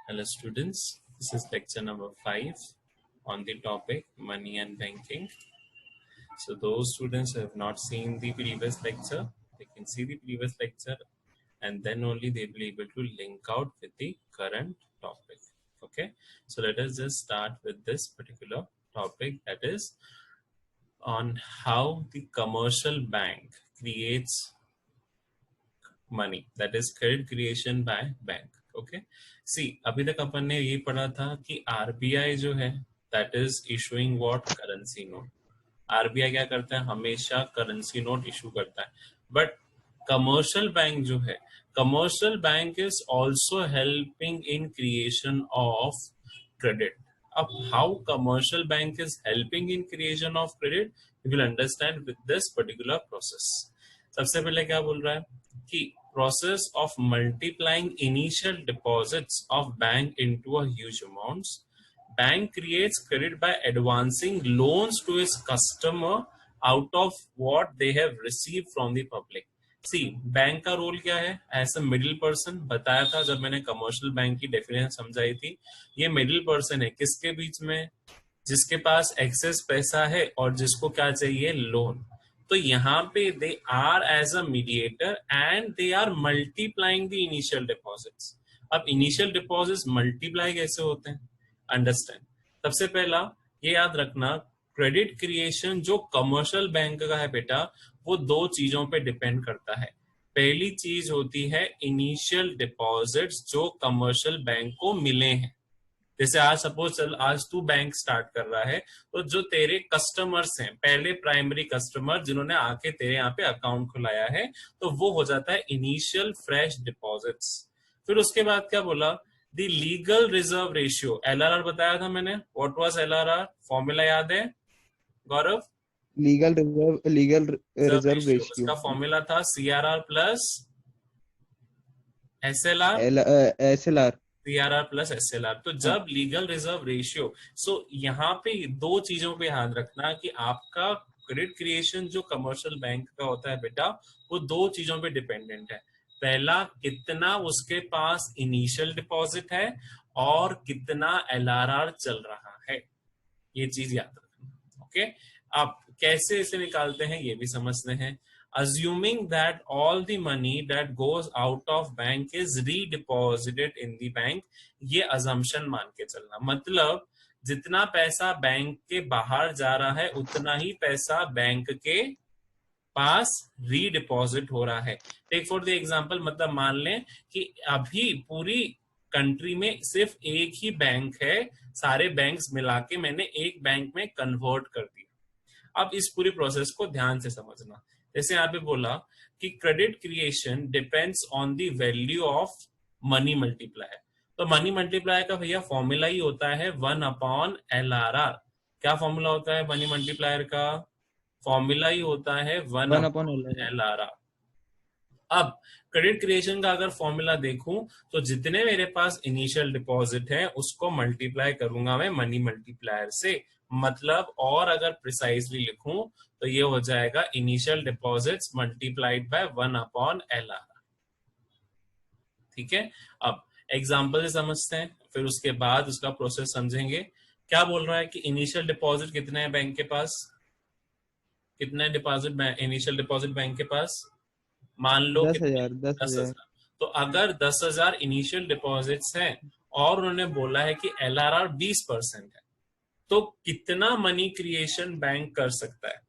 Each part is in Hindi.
Hello students, this is lecture number 5 on the topic money and banking. So those students who have not seen the previous lecture, they can see the previous lecture and then only they will be able to link out with the current topic. Okay, so let us just start with this particular topic, that is on how the commercial bank creates money, that is credit creation by bank. Okay see अभी तक अपन ने ये पढ़ा था कि आरबीआई जो है that is issuing what currency note. RBI क्या करता है, हमेशा करेंसी नोट इशू करता है. बट कमर्शियल बैंक जो है, commercial bank is also helping in creation of credit. अब how commercial bank is helping in creation of credit you will understand with this particular process. सबसे पहले क्या बोल रहा है कि process of multiplying initial deposits of bank into a huge amounts. Bank creates credit by advancing loans to its customer out of what they have received from the public. See, bank का रोल क्या है? एज अ मिडिल पर्सन बताया था जब मैंने कमर्शियल बैंक की डेफिनेशन समझाई थी. ये मिडिल पर्सन है किसके बीच में? जिसके पास एक्सेस पैसा है और जिसको क्या चाहिए, लोन. तो यहाँ पे they are as a mediator and they are multiplying the initial deposits. अब इनिशियल डिपॉजिट्स मल्टीप्लाई कैसे होते हैं, अंडरस्टैंड. सबसे पहला ये याद रखना, क्रेडिट क्रिएशन जो कमर्शियल बैंक का है बेटा, वो दो चीजों पे डिपेंड करता है. पहली चीज होती है इनिशियल डिपॉजिट्स जो कमर्शियल बैंक को मिले हैं. जैसे आज सपोज चल आज तू बैंक स्टार्ट कर रहा है, तो जो तेरे कस्टमर्स हैं, पहले प्राइमरी कस्टमर जिन्होंने आके तेरे यहाँ पे अकाउंट खुलाया है, तो वो हो जाता है इनिशियल फ्रेश डिपॉजिट्स. फिर उसके बाद क्या बोला, the legal reserve ratio, LRR बताया था मैंने. What was LRR? फॉर्मूला याद है गौरव? Legal reserve ratio. उसका फॉर्मूला था CRR plus SLR, SLR, CRR plus SLR. तो जब लीगल रिजर्व रेशियो, सो यहाँ पे दो चीजों पे ध्यान रखना कि आपका क्रेडिट क्रिएशन जो कमर्शियल बैंक का होता है बेटा, वो दो चीजों पे डिपेंडेंट है. पहला, कितना उसके पास इनिशियल डिपॉजिट है और कितना एलआरआर चल रहा है. ये चीज याद रखना. ओके, अब कैसे इसे निकालते हैं ये भी समझते हैं. Assuming that all the money that goes out of bank is redeposited in the bank, ये assumption मान के चलना. मतलब जितना पैसा बैंक के बाहर जा रहा है उतना ही पैसा बैंक के पास रीडिपॉजिट हो रहा है. टेक फॉर द एग्जांपल, मतलब मान लें कि अभी पूरी कंट्री में सिर्फ एक ही बैंक है, सारे बैंक्स मिला के मैंने एक बैंक में कन्वर्ट कर दिया. अब इस पूरी प्रोसेस को ध्यान से समझना. जैसे यहाँ पे बोला कि credit creation depends on the value of money multiplier. तो मनी मल्टीप्लायर का भैया फॉर्मूला ही होता है 1/LRR. क्या फॉर्मूला होता है मनी मल्टीप्लायर का? फॉर्मूला ही होता है 1/LRR. अब क्रेडिट क्रिएशन का अगर फॉर्मूला देखूं तो जितने मेरे पास इनिशियल डिपॉजिट है उसको मल्टीप्लाई करूंगा मैं मनी मल्टीप्लायर से. मतलब और अगर प्रिसाइजली लिखूं तो ये हो जाएगा initial deposits multiplied by 1/LRR. ठीक है, अब एग्जांपल से समझते हैं, फिर उसके बाद उसका प्रोसेस समझेंगे. क्या बोल रहा है कि इनिशियल डिपॉजिट कितने हैं बैंक के पास? कितने डिपॉजिट इनिशियल डिपॉजिट बैंक के पास? मान लो 10,000. तो अगर 10,000 इनिशियल डिपॉजिट्स हैं और उन्होंने बोला है कि एलआरआर 20% है, तो कितना मनी क्रिएशन बैंक कर सकता है?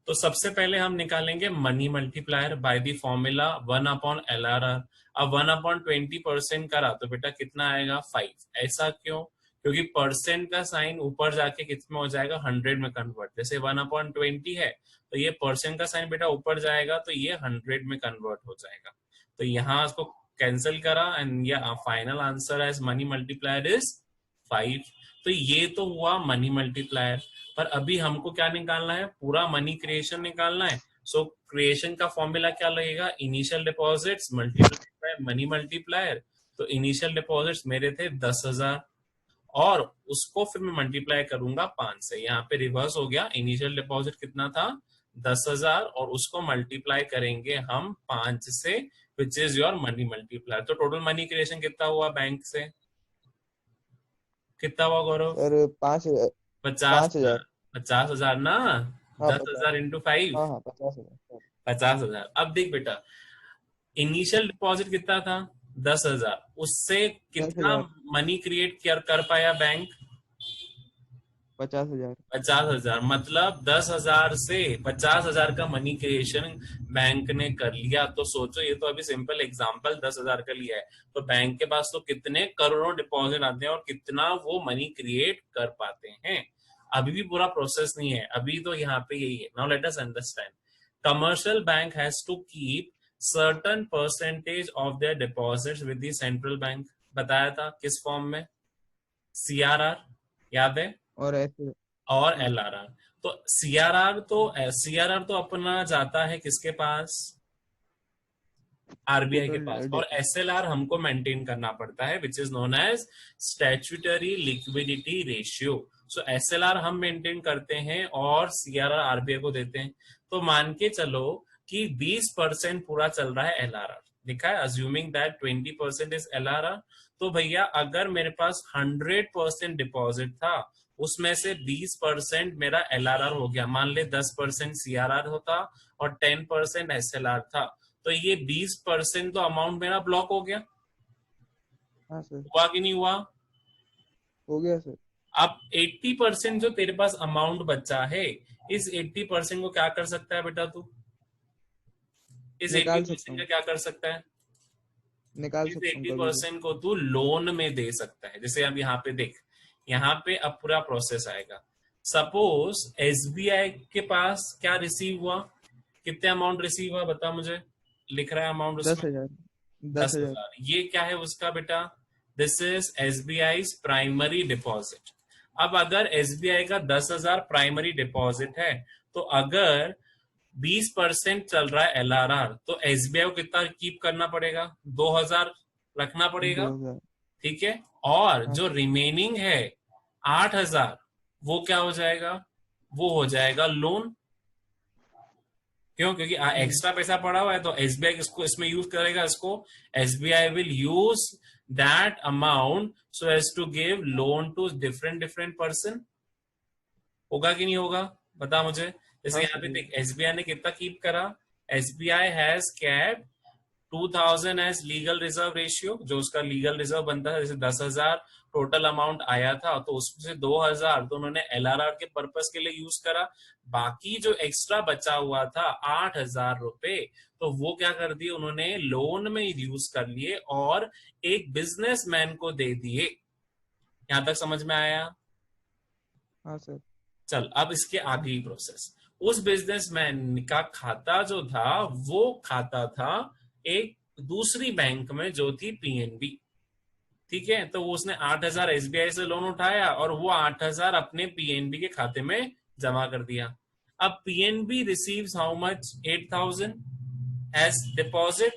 तो सबसे पहले हम निकालेंगे money multiplier by the formula 1/LRR. अब 1/20% करा तो बेटा कितना आएगा? 5. ऐसा क्यों? क्योंकि परसेंट का साइन ऊपर जाके कितना हो जाएगा? 100 में कन्वर्ट. जैसे 1/20 है तो ये परसेंट का साइन बेटा ऊपर जाएगा तो ये 100 में कन्वर्ट हो जाएगा. तो यहाँ इसको कैंसिल करा एंड ये final answer as money multiplier is 5. तो ये तो हुआ मनी मल्टीप्लायर. पर अभी हमको क्या निकालना है? पूरा मनी क्रिएशन निकालना है. सो क्रिएशन का फॉर्मूला क्या लगेगा? Initial deposits multiply by money multiplier. तो इनिशियल डिपॉजिट्स मेरे थे 10,000 और उसको फिर मैं मल्टीप्लाई करूंगा 5 से. यहाँ पे रिवर्स हो गया, इनिशियल डिपॉजिट कितना था? 10,000 और उसको मल्टीप्लाई करेंगे हम 5 से, which is your money multiplier. तो टोटल मनी क्रिएशन कितना हुआ बैंक से? कितना हुआ गौरव? सर 5,000। 50,000। 5,000। 50,000 ना, हाँ, 10,000 इंटू 5, हाँ, हाँ, 50,000। 50,000। अब देख बेटा, इनिशियल डिपॉजिट कितना था? 10,000। उससे दस कितना हजार मनी क्रिएट कर पाया बैंक? 50,000। 50,000। मतलब 10,000 से 50,000 का मनी क्रिएशन बैंक ने कर लिया। तो सोचो, ये तो अभी सिंपल एग्जांपल 10,000 का लिया है, तो बैंक के पास तो कितने करोड़ों डिपॉजिट आते हैं और कितना वो मनी क्रिएट कर पाते हैं। अभी भी पूरा प्रोसेस नहीं है, अभी तो यहाँ पे यही है। Now let us understand. Commercial bank has to keep certain percentage of their deposits with the central bank. बताया था किस फॉर्म में? सीआरआर, याद है? और ऐसे। और हाँ। एलआरआर। तो सीआरआर तो अपना जाता है किसके पास? आरबीआई के पास। टोटल। और एसएलआर हमको मेंटेन करना पड़ता है, which is known as statutory liquidity ratio. So SLR हम मेंटेन करते हैं और सीआरआर आरबीआई को देते हैं। तो मान के चलो कि 20% पूरा चल रहा है एलआरआर, लिखा है अज्यूमिंग दैट 20% इज एलआरआर। तो भैया अगर मेरे पास 100% डिपॉजिट था, उसमें से 20% मेरा एलआरआर हो गया, मान ले 10% सीआरआर होता और 10% एसएलआर था, तो ये 20% तो अमाउंट मेरा ब्लॉक हो गया। हाँ सर। हुआ कि नहीं हुआ? हो गया सर। अब 80% जो तेरे पास अमाउंट बचा है, इस 80% को क्या कर सकता है बेटा तू? इस एट्टी निकाल सकता परसेंट का हूँ। क्या कर सकता है? निकाल इस सकता हूँ एट्टी कभी भी। परसेंट को तू लोन में दे सकता है। जैसे अब यहाँ पे देख, यहाँ पे अब पूरा प्रोसेस आएगा। सपोज एसबीआई के पास क्या रिसीव हुआ, कितने अमाउंट रिसीव हुआ बता मुझे, लिख रहा है अमाउंट दस उसमें? हजार 10,000। 10,000। ये क्या है उसका बेटा? This is SBI primary deposit. अब अगर एसबीआई का 10,000 प्राइमरी डिपॉजिट है, तो अगर 20% चल रहा है एलआरआर, तो एसबीआई को कितना कीप करना पड़ेगा? 2,000 रखना पड़ेगा। 2,000। ठीक है। और हाँ जो सर। रिमेनिंग है 8,000, वो क्या हो जाएगा? वो हो जाएगा लोन। क्यों? क्योंकि हम्म। एक्स्ट्रा पैसा पड़ा हुआ है, तो एसबीआई इसको इसमें यूज करेगा इसको। SBI will use that amount so as to give loan to different different person. होगा कि नहीं होगा? बता मुझे। जैसे हाँ यहाँ सर। पे देख, एसबीआई ने कितना कीप करा? SBI has cap 2,000 as legal reserve ratio, जो उसका लीगल रिजर्व बनता है। जैसे 10,000 टोटल अमाउंट आया था, तो उसमें से 2,000 तो उन्होंने एलआरआर के पर्पस के लिए यूज करा। बाकी जो एक्स्ट्रा बचा हुआ था 8,000 रुपए, तो वो क्या कर दिए उन्होंने? लोन में यूज कर लिए और एक बिजनेसमैन को दे दिए। यहां तक समझ में आया? हाँ सर। चल, अब इसके आगे ही प्रोसेस। उस बिजनेसमैन का खाता जो था, वो खाता था एक दूसरी बैंक में जो थी पीएनबी। ठीक है। तो वो उसने 8,000 एसबीआई से लोन उठाया और वो 8,000 अपने पीएनबी के खाते में जमा कर दिया। अब PNB receives how much? 8,000 as deposit.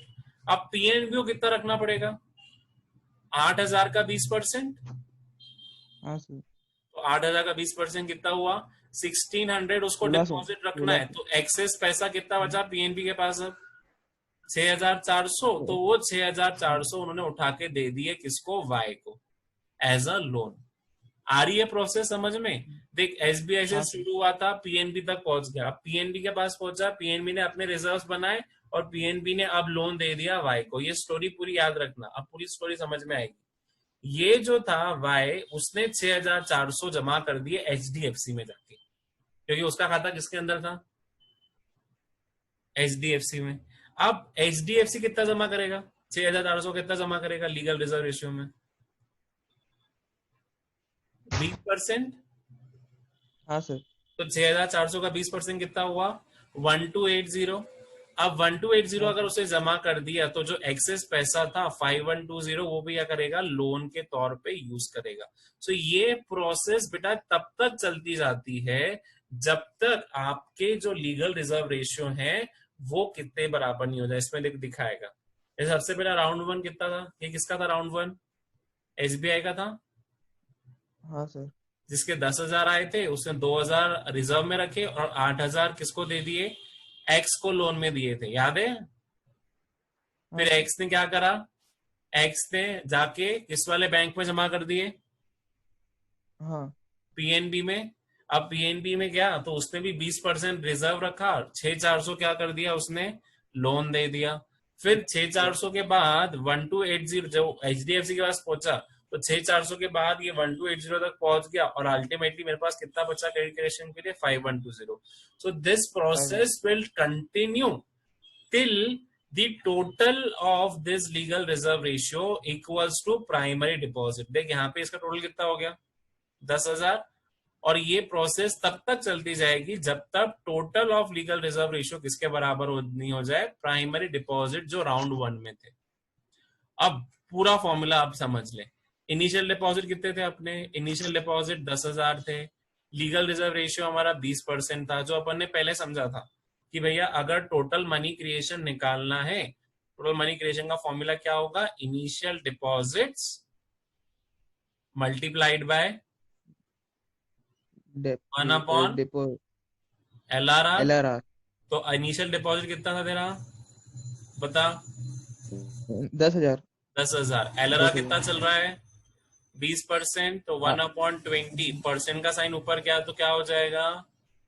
अब पीएनबी को कितना रखना पड़ेगा? 8,000 का 20%। हाँ सर। तो 8,000 का 20% कितना हुआ? 1,600 उसको 1600। डिपॉजिट रखना है। 1600। तो एक्सेस पैसा कितना बचा पीएनबी के पास? अब 6,400। तो वो 6,400 उन्होंने उठा के दे दिए किसको? वाई को, एज अ लोन। आ रही है प्रोसेस समझ में? देख, एसबीआई से हाँ सर। शुरू हुआ था, पीएनबी तक पहुंच गया। पीएनबी के पास पहुंचा, पीएनबी ने अपने रिजर्व्स बनाए और पीएनबी ने अब लोन दे दिया वाई को। ये स्टोरी पूरी याद रखना, अब पूरी स्टोरी समझ में आएगी। ये जो था वाई, उसने 6,400 जमा कर दिए एचडीएफसी में जाके, क्योंकि उसका खाता किसके अंदर था? एचडीएफसी में। अब एचडीएफसी कितना जमा करेगा? 6,400 कितना जमा करेगा लीगल रिजर्व रेशियो में? 20%। हाँ सर। तो 6,400 का 20% कितना हुआ? 1,280। अब 1,280 हाँ अगर सर। उसे जमा कर दिया, तो जो एक्सेस पैसा था 5,120, वो भी क्या करेगा? लोन के तौर पे यूज करेगा। सो ये प्रोसेस बेटा तब तक चलती जाती है जब तक आपके जो लीगल रिजर्व रेशियो है वो कितने बराबर नहीं हो जाए। इसमें दिखाएगा। जैसे सबसे पहला राउंड वन कितना था? ये किसका था राउंड वन? एसबीआई का था। हाँ सर। जिसके 10,000 आए थे, उसने 2,000 रिजर्व में रखे और 8,000 किसको दे दिए? एक्स को लोन में दिए थे, याद है? हाँ फिर सर। एक्स ने क्या करा? एक्स ने जाके किस वाले बैंक में जमा कर दिए? हाँ पीएनबी में, अब पीएनबी में गया तो उसने भी 20% रिजर्व रखा, 6,400 क्या कर दिया उसने, लोन दे दिया। फिर 6,400 के बाद 1280 जो एचडीएफसी के पास पहुंचा, तो 6,400 के बाद ये 1280 तक पहुंच गया, और अल्टीमेटली मेरे पास कितना बचा क्रेडिट क्रिएशन के लिए, 5120। So this 5 process will continue till the total of this legal reserve ratio equals to primary deposit। देख यहाँ पे इसका टोटल कितना हो गया, 10,000। और ये प्रोसेस तब तक चलती जाएगी जब तक total of legal reserve ratio किसके बराबर नहीं हो जाए, प्राइमरी डिपॉजिट जो राउंड 1 में थे। अब पूरा फॉर्मूला आप समझ ले। इनिशियल डिपॉजिट कितने थे अपने, इनिशियल डिपॉजिट 10,000 थे, लीगल रिजर्व रेशियो हमारा 20% था, जो अपन ने पहले समझा था कि भैया अगर टोटल मनी क्रिएशन निकालना है, टोटल मनी क्रिएशन का फॉर्मूला क्या होगा, initial deposits multiplied by 1 upon depot LRR। LRR तो इनिशियल डिपॉजिट कितना था तेरा, बता। 10,000 10,000। LRR कितना 10,000 चल रहा है, 20%। तो 1/20 का साइन ऊपर क्या, तो क्या हो जाएगा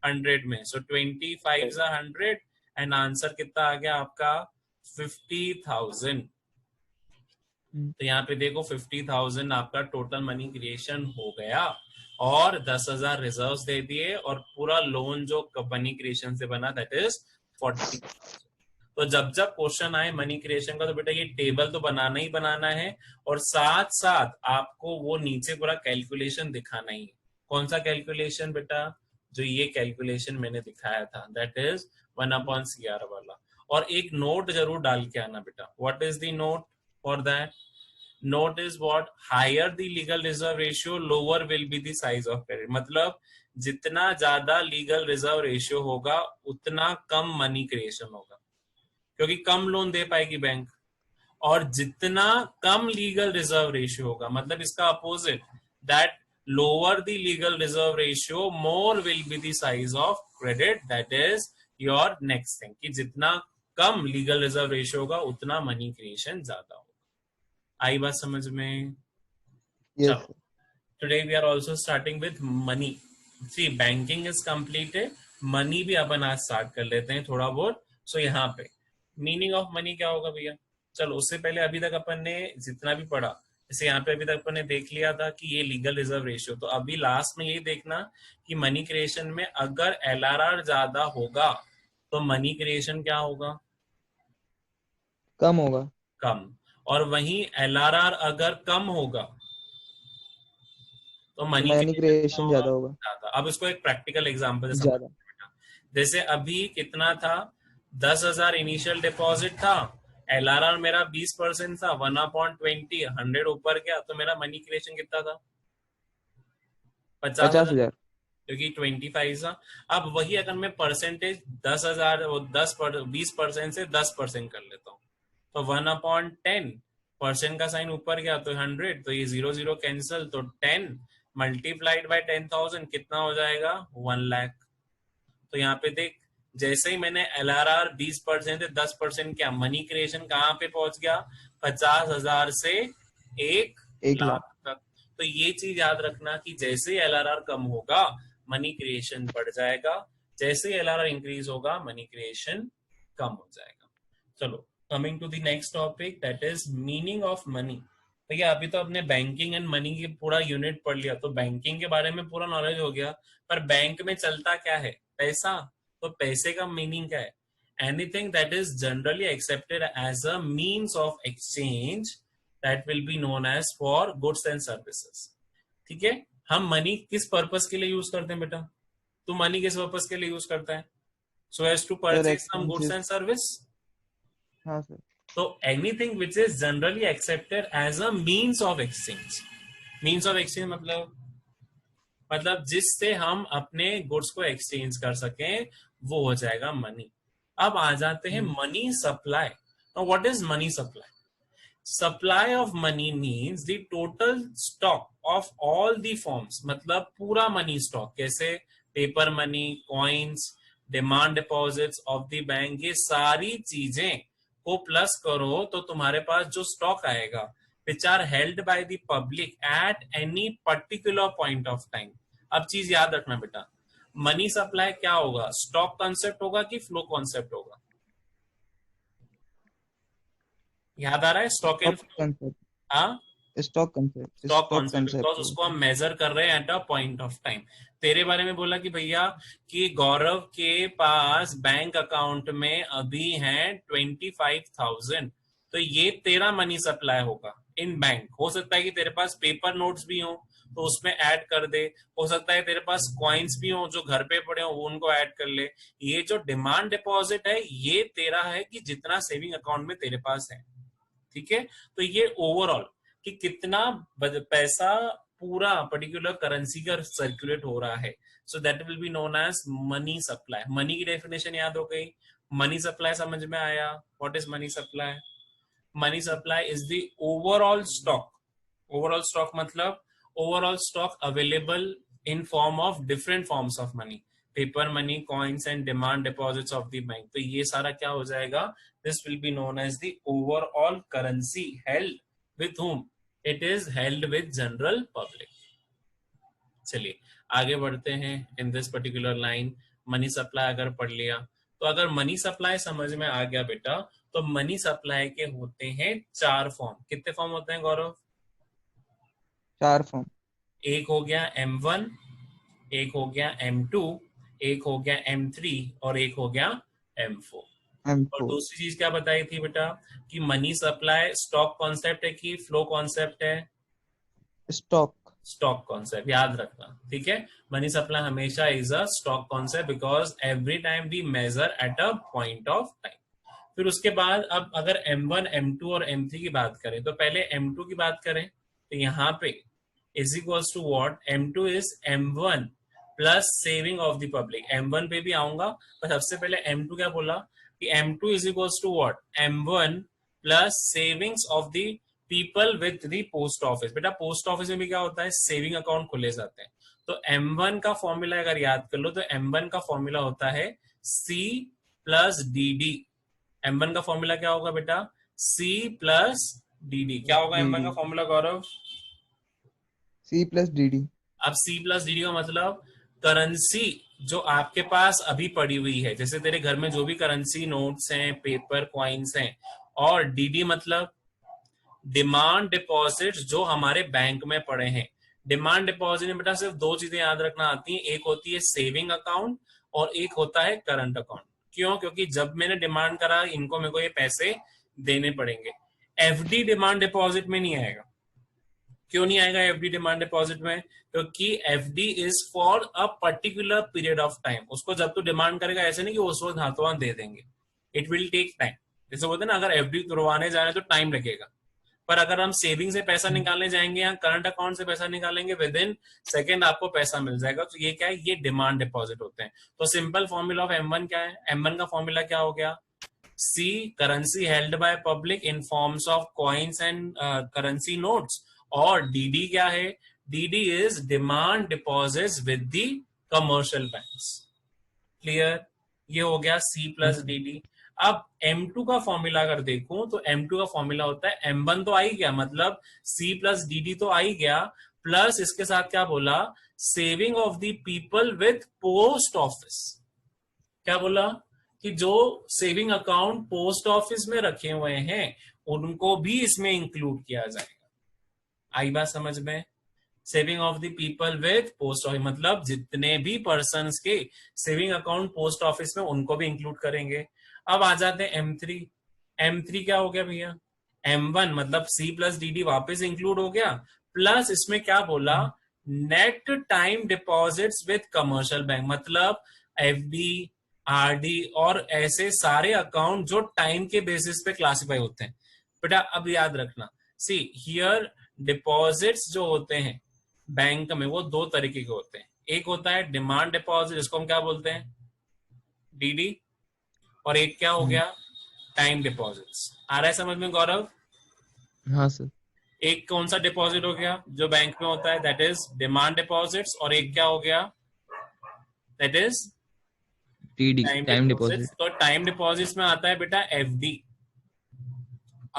100 में। सो 25 100 एंड आंसर कितना आ गया आपका 50,000। तो यहाँ पे देखो 50,000 आपका टोटल मनी क्रिएशन हो गया, और 10,000 रिजर्व दे दिए, और पूरा लोन जो मनी क्रिएशन से बना दैट इज 40। तो जब जब क्वेश्चन आए मनी क्रिएशन का, तो बेटा ये टेबल तो बनाना ही बनाना है, और साथ साथ आपको वो नीचे पूरा कैलकुलेशन दिखाना ही है। कौन सा कैलकुलेशन बेटा, जो ये कैलकुलेशन मैंने दिखाया था, दैट इज 1/CR वाला। और एक नोट जरूर डाल के आना बेटा। What is the note for that, note is what, higher the legal reserve ratio lower will be the size of credit। मतलब जितना ज्यादा लीगल रिजर्व रेशियो होगा उतना कम मनी क्रिएशन होगा, क्योंकि कम लोन दे पाएगी बैंक। और जितना कम लीगल रिजर्व रेशियो होगा, मतलब इसका opposite, that lower the legal reserve ratio more will be the size of credit, that is your next thing, कि जितना कम लीगल रिजर्व रेशियो होगा उतना मनी क्रिएशन ज्यादा होगा। आई बात समझ में, यस चलो। Today we are also starting with money. See banking is completed, money भी अपन आज स्टार्ट कर लेते हैं थोड़ा बहुत। सो यहाँ पे मीनिंग ऑफ मनी क्या होगा भैया, चलो उससे पहले अभी तक अपन ने जितना भी पढ़ा, जैसे यहाँ पे अभी तक अपन ने देख लिया था कि ये लीगल रिजर्व रेशियो, तो अभी लास्ट में यही देखना कि मनी क्रिएशन में अगर LRR ज्यादा होगा तो मनी क्रिएशन क्या होगा, कम होगा, कम। और वहीं LRR अगर कम होगा तो तो मनी मनी क्रिएशन क्या क्रिएशन होगा, ज्यादा होगा, ज्यादा। अब इसको एक प्रैक्टिकल एग्जांपल से समझ ज्यादा। बेटा। जैसे अभी कितना था, 10,000 इनिशियल डिपॉजिट था, LRR मेरा 20% था, 1/20, 100 ऊपर गया, तो मेरा मनी क्रिएशन कितना था, 50,000, 50,000 क्योंकि 25 था। अब वही अगर मैं परसेंटेज 10,000 और 20% से 10% कर लेता हूँ, तो 1/10, का साइन ऊपर गया तो 100, तो ये 0 0 कैंसिल, तो 10 मल्टीप्लाइड बाय 10,000 कितना हो जाएगा, 1,00,000। तो यहाँ पे देख, जैसे ही मैंने LRR 20% से 10% किया, मनी क्रिएशन कहाँ पे पहुंच गया, 50,000 से 1,00,000 1,00,000। तक। तो ये चीज याद रखना कि जैसे ही LRR कम होगा मनी क्रिएशन बढ़ जाएगा, जैसे ही LRR इंक्रीज होगा मनी क्रिएशन कम हो जाएगा। चलो coming to the next topic, that is meaning of money. भैया अभी तो अपने बैंकिंग एंड मनी की पूरा यूनिट पढ़ लिया, तो बैंकिंग के बारे में पूरा नॉलेज हो गया, पर बैंक में चलता क्या है, पैसा। तो पैसे का मीनिंग क्या है, anything that is generally accepted as a means of exchange that will be known as for goods and services. ठीक है, हम मनी किस पर्पस के लिए यूज करते हैं बेटा, तू मनी किस पर्पस के लिए यूज करता है, so as to sir purchase some goods expenses. And service. हाँ सर। तो anything which is generally accepted as a means of exchange, means of exchange मतलब जिससे हम अपने गुड्स को एक्सचेंज कर सकें, वो हो जाएगा मनी। अब आ जाते हैं money supply. Now what is money supply, supply of money means the total stock of all the forms, मतलब पूरा मनी स्टॉक, कैसे paper money, coins, demand deposits of the bank, ये सारी चीजें को प्लस करो तो तुम्हारे पास जो स्टॉक आएगा which are held by the public at any particular point of time. अब चीज याद रखना बेटा, मनी सप्लाई क्या होगा, स्टॉक कॉन्सेप्ट होगा कि फ्लो कॉन्सेप्ट होगा? याद आ रहा है, stock and stock flow? Concept, हाँ, stock concept, stock stock concept, concept because है। उसको हम मेजर कर रहे हैं at a point of time. तेरे बारे में बोला कि भैया कि गौरव के पास बैंक अकाउंट में अभी है 25,000, तो ये तेरा मनी सप्लाई होगा इन बैंक। हो सकता है कि तेरे पास पेपर नोट्स भी हो तो उसमें ऐड कर दे, हो सकता है तेरे पास कॉइन्स भी हो जो घर पे पड़े हो वो उनको ऐड कर ले। ये जो डिमांड डिपॉजिट है ये तेरा है कि जितना सेविंग अकाउंट में तेरे पास है, ठीक है। तो ये ओवरऑल कि कितना पैसा पूरा पर्टिकुलर करेंसी का सर्कुलेट हो रहा है, so that will be known as money supply. Money की डेफिनेशन याद हो गई, मनी सप्लाई समझ में आया? What is money supply? Money supply is the overall stock, overall stock मतलब overall stock available in form of different forms of money, paper money, coins and demand deposits of the bank. तो ये सारा क्या हो जाएगा, this will be known as the overall currency held with whom it is held with general public. चलिए आगे बढ़ते हैं। In this particular line money supply अगर पढ़ लिया, तो अगर मनी सप्लाई समझ में आ गया बेटा, तो मनी सप्लाई के होते हैं 4 फॉर्म। कितने फॉर्म होते हैं गौरव? 4 फॉर्म। एक हो गया M1, एक हो गया M2, एक हो गया M3 और एक हो गया M4। और M4। दूसरी चीज क्या बताई थी बेटा कि मनी सप्लाई स्टॉक कॉन्सेप्ट है कि फ्लो कॉन्सेप्ट है? स्टॉक। स्टॉक कॉन्सेप्ट याद रखना, ठीक है। मनी सप्लाई हमेशा is a stock concept because every time we measure at a point of time. फिर उसके बाद अब अगर M1, M2 और M3 की बात करें, तो पहले M2 की बात करें तो यहाँ पे is equals to what, M2 is M1 plus saving of the public. M1 पे भी आऊंगा, पर सबसे पहले M2 क्या बोला कि M2 is equals to what, M1 plus savings of the people with the post office. बेटा पोस्ट ऑफिस में भी क्या होता है, सेविंग अकाउंट खुले जाते हैं। तो M1 का फॉर्मूला अगर याद कर लो तो M1 का फॉर्मूला होता है C प्लस DD। M1 का फॉर्मूला क्या होगा बेटा, C प्लस DD। क्या होगा M1 DD। का फॉर्मूला गौरव? C plus DD। अब C प्लस DD का मतलब करेंसी जो आपके पास अभी पड़ी हुई है, जैसे तेरे घर में जो भी करेंसी नोट्स हैं, पेपर कॉइन्स हैं, और DD मतलब डिमांड डिपॉजिट जो हमारे बैंक में पड़े हैं। डिमांड डिपॉजिट में बेटा सिर्फ 2 चीजें याद रखना आती हैं, एक होती है सेविंग अकाउंट और एक होता है करंट अकाउंट। क्यों? क्योंकि जब मैंने डिमांड करा इनको मेरे को ये पैसे देने पड़ेंगे। एफडी डिमांड डिपॉजिट में नहीं आएगा। क्यों नहीं आएगा एफडी डिमांड डिपॉजिट में? क्योंकि FD is for a particular period of time. उसको जब तू डिमांड करेगा ऐसे नहीं कि उस वक्त हाथों हाथ दे देंगे, इट विल टेक टाइम। जैसे बोलते हैं ना, अगर एफडी करवाने जा रहे हैं तो टाइम लगेगा, पर अगर हम सेविंग से पैसा निकालने जाएंगे या करंट अकाउंट से पैसा निकालेंगे, विद इन सेकेंड आपको पैसा मिल जाएगा। तो ये क्या है, ये डिमांड डिपॉजिट होते हैं। तो सिंपल फॉर्मूला ऑफ M1 क्या है? M1 का फॉर्मूला क्या हो गया, C currency held by public in forms of coins and currency notes, और DD क्या है, DD is demand deposits with the commercial banks. Clear? ये हो गया C प्लस DD। अब M2 का फॉर्मूला अगर देखूं तो M2 का फॉर्मूला होता है M1 तो आ ही गया, मतलब C प्लस DD तो आ ही गया, प्लस इसके साथ क्या बोला, saving of the people with post office. क्या बोला कि जो सेविंग अकाउंट पोस्ट ऑफिस में रखे हुए हैं उनको भी इसमें इंक्लूड किया जाएगा। आई बात समझ में? Saving of the people with post office मतलब जितने भी पर्सन के सेविंग अकाउंट पोस्ट ऑफिस में उनको भी इंक्लूड करेंगे। अब आ जाते हैं M3। M3 क्या हो गया भैया, M1 मतलब C प्लस DD वापस इंक्लूड हो गया, प्लस इसमें क्या बोला, net time deposits with commercial bank, मतलब FD, RD और ऐसे सारे अकाउंट जो टाइम के बेसिस पे क्लासिफाई होते हैं। बेटा अब याद रखना, सी हियर डिपॉजिट्स जो होते हैं बैंक में वो 2 तरीके के होते हैं। एक होता है डिमांड डिपॉजिट, जिसको हम क्या बोलते हैं, DD, और एक क्या हो गया, टाइम डिपॉजिट्स। आ रहा है समझ में गौरव? हाँ सर। एक कौन सा डिपॉजिट हो गया जो बैंक में होता है, दैट इज डिमांड डिपॉजिट्स, और एक क्या हो गया, that is DD time time deposits. Deposit. तो टाइम डिपॉजिट्स में आता है बेटा FD,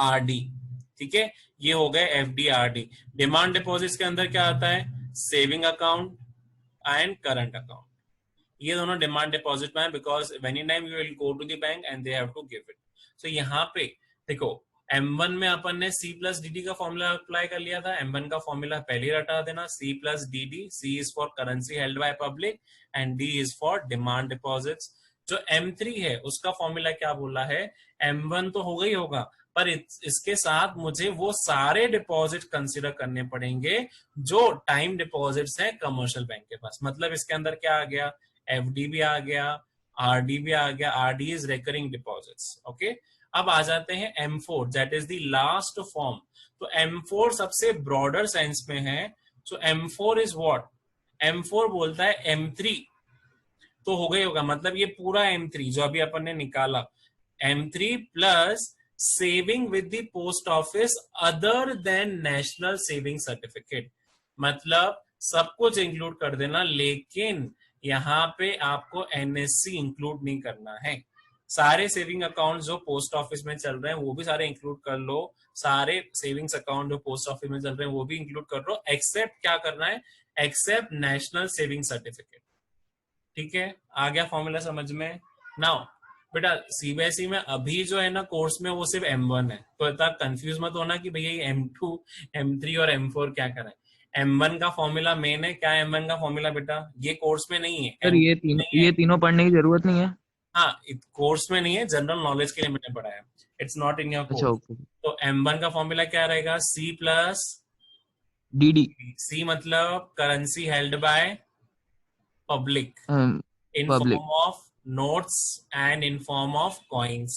RD, ठीक है, ये हो गए एफडी आरडी। डिमांड डिपॉजिट्स के अंदर क्या आता है, saving account and current account, ये दोनों डिमांड डिपॉजिट में है, because any time you will go to the bank and they have to give it. सो यहाँ पे देखो M1 में अपन ने C प्लस डी का फॉर्मूला अप्लाई कर लिया था, M1 का फॉर्मूला पहले रटा देना, C plus D, C is for currency held by public and D is for demand deposits. जो M3 है उसका फॉर्मूला क्या बोला है, M1 तो होगा ही होगा, पर इसके साथ मुझे वो सारे डिपॉजिट कंसिडर करने पड़ेंगे जो टाइम डिपॉजिट्स हैं कमर्शियल बैंक के पास। मतलब इसके अंदर क्या आ गया, एफडी भी आ गया, आरडी भी आ गया, RD is recurring deposits. Okay, अब आ जाते हैं M4 that is the last form. तो M4 सबसे ब्रॉडर सेंस में है। सो M4 इज व्हाट, M4 बोलता है M3 तो हो गई होगा, मतलब ये पूरा M3 जो अभी अपन ने निकाला, M3 plus saving with the post office other than national saving certificate, मतलब सब कुछ इंक्लूड कर देना, लेकिन यहाँ पे आपको एनएससी इंक्लूड नहीं करना है। सारे सेविंग अकाउंट जो पोस्ट ऑफिस में चल रहे हैं वो भी सारे इंक्लूड कर लो, सारे सेविंग्स अकाउंट जो पोस्ट ऑफिस में चल रहे हैं वो भी इंक्लूड कर लो, एक्सेप्ट क्या करना है, एक्सेप्ट नेशनल सेविंग सर्टिफिकेट। ठीक है, आ गया फॉर्मूला समझ में। नाउ बेटा सीबीएसई में अभी जो है ना कोर्स में वो सिर्फ M1 है, तो इतना कंफ्यूज मत होना कि भैया ये M2 M3 और M4 क्या करें। M1 का फॉर्मूला मेन है, क्या है M1 का फॉर्मूला बेटा, ये कोर्स में नहीं है सर ये तीनों पढ़ने की जरूरत नहीं है। हाँ, कोर्स में नहीं है, जनरल नॉलेज के लिए मैंने पढ़ा है, इट्स नॉट इन योर अच्छा कोर्स। ओके। तो M1 का फॉर्मूला क्या रहेगा, C प्लस डी। C मतलब currency held by public in public form of notes and in form of coins,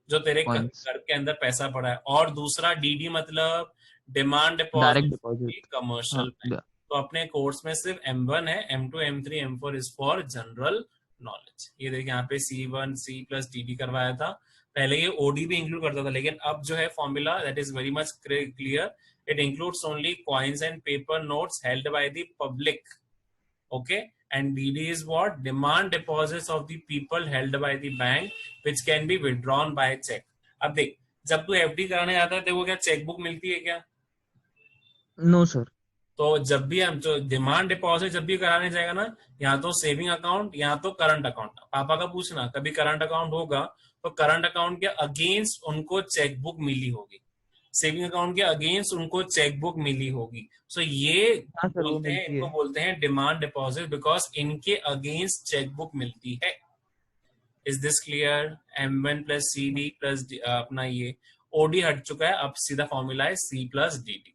जो तेरे कॉइन्स, घर के अंदर पैसा पड़ा है। और दूसरा DD मतलब demand direct deposit deposit. Commercial हाँ बैंक। तो अपने कोर्स में सिर्फ M1 है, M2 M3 M4 is for general knowledge. ये देखिए यहाँ पे C1 C प्लस DD करवाया था, पहले ये OD भी इंक्लूड करता था, लेकिन अब जो है formula that is very much clear, it includes only coins and paper notes held by the public. Okay, and DD is what, demand deposits of the people held by the bank which can be withdrawn by check। अब देख, जब तू FD कराने जाता है तो वो क्या चेकबुक मिलती है क्या? No sir. तो जब भी हम जो डिमांड डिपॉजिट जब भी कराने जाएगा ना, यहाँ तो सेविंग अकाउंट यहाँ तो करंट अकाउंट, पापा का पूछना कभी करंट अकाउंट होगा तो करंट अकाउंट के अगेंस्ट उनको चेकबुक मिली होगी, सेविंग अकाउंट के अगेंस्ट उनको चेकबुक मिली होगी। सो ये हाँ सर वो बोलते हैं, मिलती इनको है। बोलते हैं डिमांड डिपॉजिट, बिकॉज इनके अगेंस्ट चेकबुक मिलती है। Is this clear? M1 plus CD plus अपना ये OD हट चुका है, अब सीधा फॉर्मूला है C प्लस DD।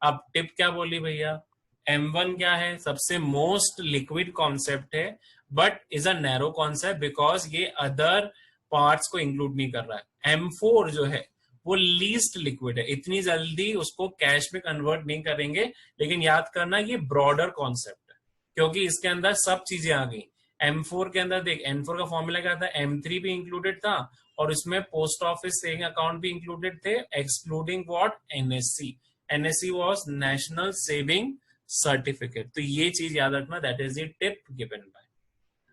अब टिप क्या बोली भैया, M1 क्या है, सबसे मोस्ट लिक्विड कॉन्सेप्ट है, but is a narrow concept because ये अदर पार्ट्स को इंक्लूड नहीं कर रहा है। M4 जो है वो लीस्ट लिक्विड है, इतनी जल्दी उसको कैश में कन्वर्ट नहीं करेंगे, लेकिन याद करना ये ब्रॉडर कॉन्सेप्ट है क्योंकि इसके अंदर सब चीजें आ गई। M4 के अंदर देख, M4 का फॉर्मूला क्या था, M3 भी इंक्लूडेड था और इसमें पोस्ट ऑफिस सेविंग अकाउंट भी इंक्लूडेड थे, excluding what, NSC। NSC was National Saving Certificate। तो ये चीज याद रखना, that is the tip given by.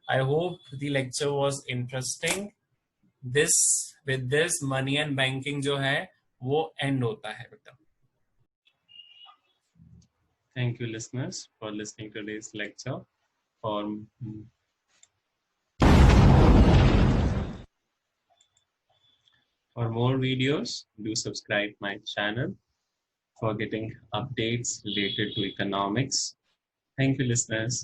I hope the lecture was interesting. This with this money and banking जो है वो एंड होता है बेटा। Thank you listeners for listening to this lecture. For more videos, do subscribe my channel for getting updates related to economics. Thank you, listeners.